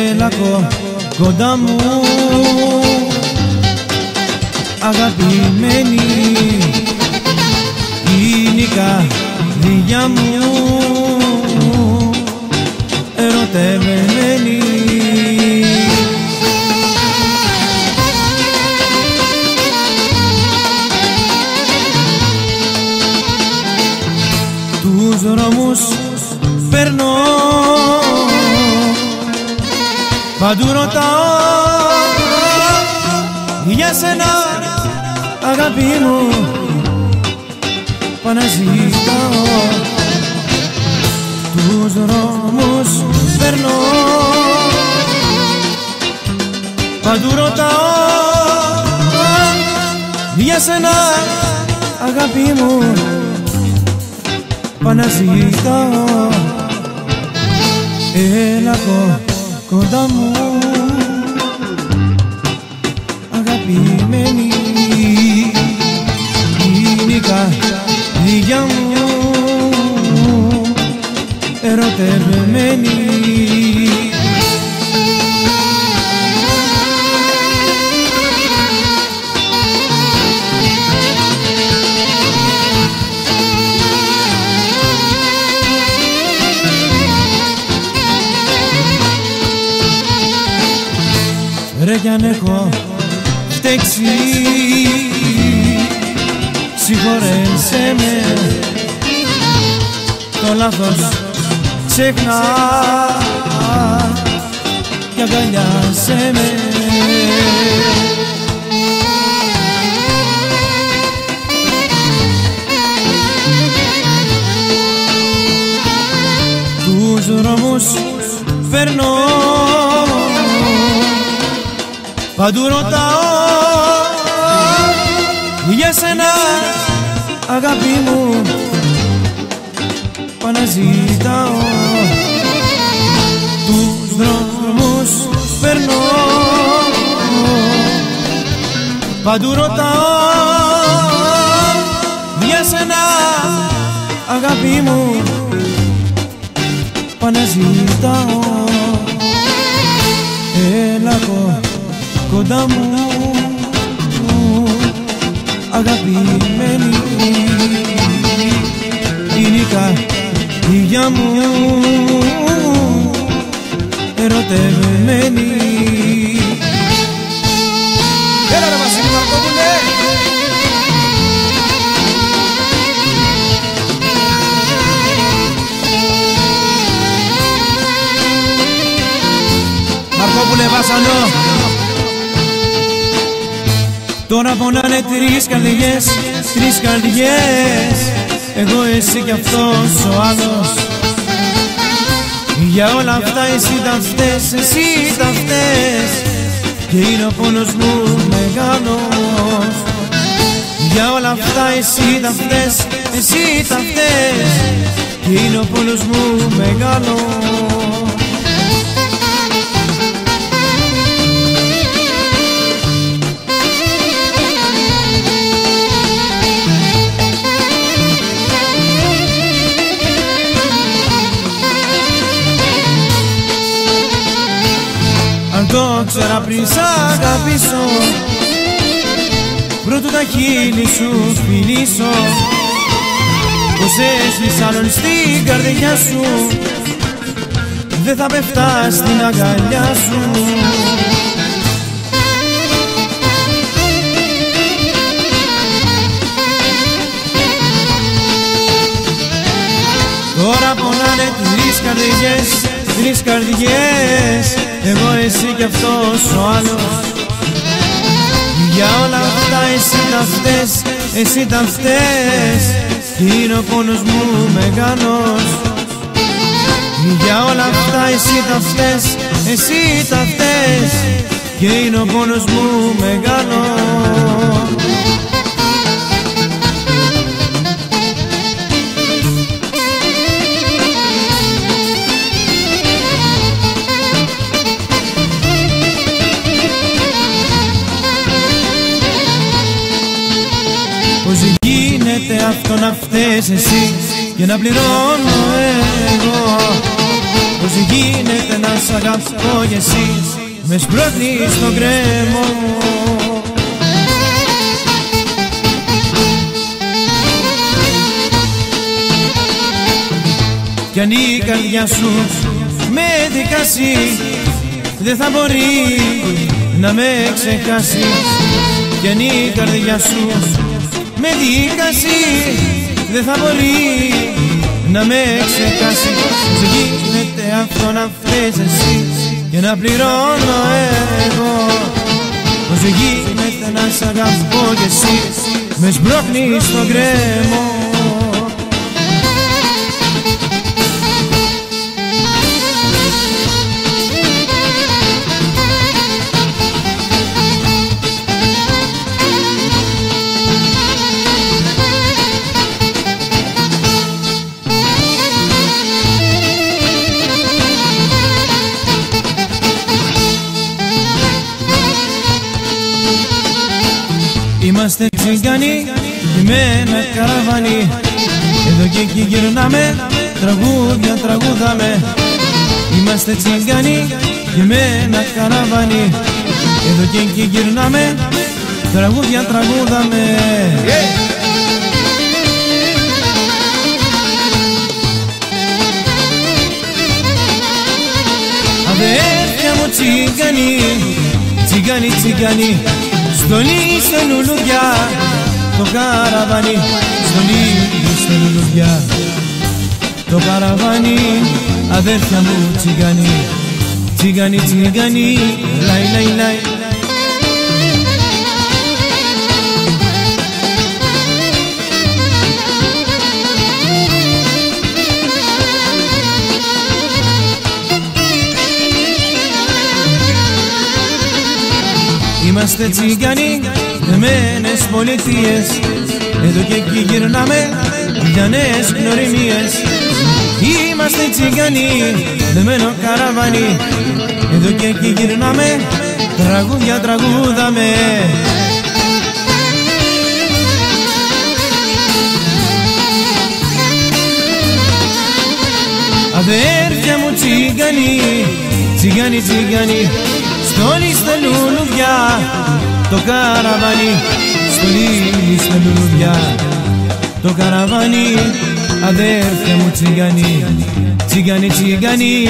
Έλα κοντά μου, αγαπημένη, είναι η καρδιά μου ερωτευμένη. Τους δρόμους περνώ, παντού ρωτάω για σένα, αγάπη μου, παναζητάω. Τους δρόμους περνώ, παντού ρωτάω για σένα, αγάπη μου, παναζητάω. Έλα κοντά μου, αγαπημένη, είναι η καρδιά μου ερωτευμένη. Ρε κι αν έχω φταίξει, συγχωρέσαι με, το λάθος ξεχνά κι αγκαλιάσαι με. Τους δρόμους περνώ, παντού ρωτάω για σένα, αγάπη μου, παναζητάω. Τους δρόμους περνώ, παντού ρωτάω για σένα, αγάπη μου, παναζητάω. Έλα κοντά μου, αγαπημένη, είναι η καρδιά μου ερωτευμένη. Έλα ρε Βασίλη Μαρκόπουλε! Μαρκόπουλε Βασανό. Τώρα πονάνε τρεις καρδιές, τρεις καρδιές, εγώ, εσύ κι αυτός ο άλλος. Για όλα αυτά εσύ τα φταίς, εσύ τα φταίς, και είναι ο πόνος μου μεγάλος. Για όλα αυτά εσύ τα φταίς, εσύ τα φταίς, και είναι ο πόνος μου μεγάλος. Αν το ξέρα πριν σ' αγαπήσω, πρώτου τα χείλη σου φιλήσω, πως έχεις άλλον στην καρδιά σου, δεν θα πέφτα στην αγκαλιά σου. Τώρα πονάνε τρεις καρδιές, τρεις καρδιές, εγώ, εσύ κι αυτός ο άλλος. Για όλα αυτά εσύ τα φταίς, εσύ τα φταίς, και είναι ο πόνος μου μεγάλος. Για όλα αυτά εσύ τα φταίς, εσύ τα φταίς, και είναι ο πόνος μου μεγάλος. Πώς γίνεται αυτό να φταίς εσύ και να πληρώνω εγώ? Πώς γίνεται να σ' αγαπώ κι εσύ με σπρώχνεις στον κρέμο. Κι αν η καρδιά σου με δικάσει, δεν θα μπορεί να με ξεχάσει. Κι αν η καρδιά σου με δικάσει, δεν θα μπορεί να με ξεχάσει. Πώς γίνεται αυτό να φταίς εσύ και να πληρώνω εγώ? Πώς γίνεται να σ' αγαπώ κι εσύ με σπρώχνεις στον κρέμο? Είμαστε τσιγκάνοι με ένα καραβάνι, εδώ και εκεί γυρνάμε, τραγούδια τραγούδαμε. Είμαστε τσιγκάνοι με ένα καραβάνι, εδώ και εκεί γυρνάμε, τραγούδια τραγούδαμε. Αδέρφια μου τσιγκάνοι, τσιγκάνοι, τσιγκάνοι, στολί στα λουλουδιά το καραβάνι, στολί στα λουλουδιά το καραβάνι. Αδέρφια μου τσιγκάνοι, τσιγκάνοι, τσιγκάνοι, λαϊ, λαϊ, λαϊ. Είμαστε τσιγκάνοι δεμένες πολιτείες, εδώ και εκεί γυρνάμε για νέες γνωριμίες. Είμαστε τσιγκάνοι δεμένο καραβάνι, εδώ και εκεί γυρνάμε, τραγούδια τραγούδαμε. Αδέρφια μου τσιγκάνοι, τσιγκάνοι, τσιγκάνοι, στόλι στα λουλουδιά το καραβάνι, στολί στα λουλουδιά το καραβάνι. Αδέρφια μου τσιγκάνοι, τσιγκάνοι, τσιγκάνοι,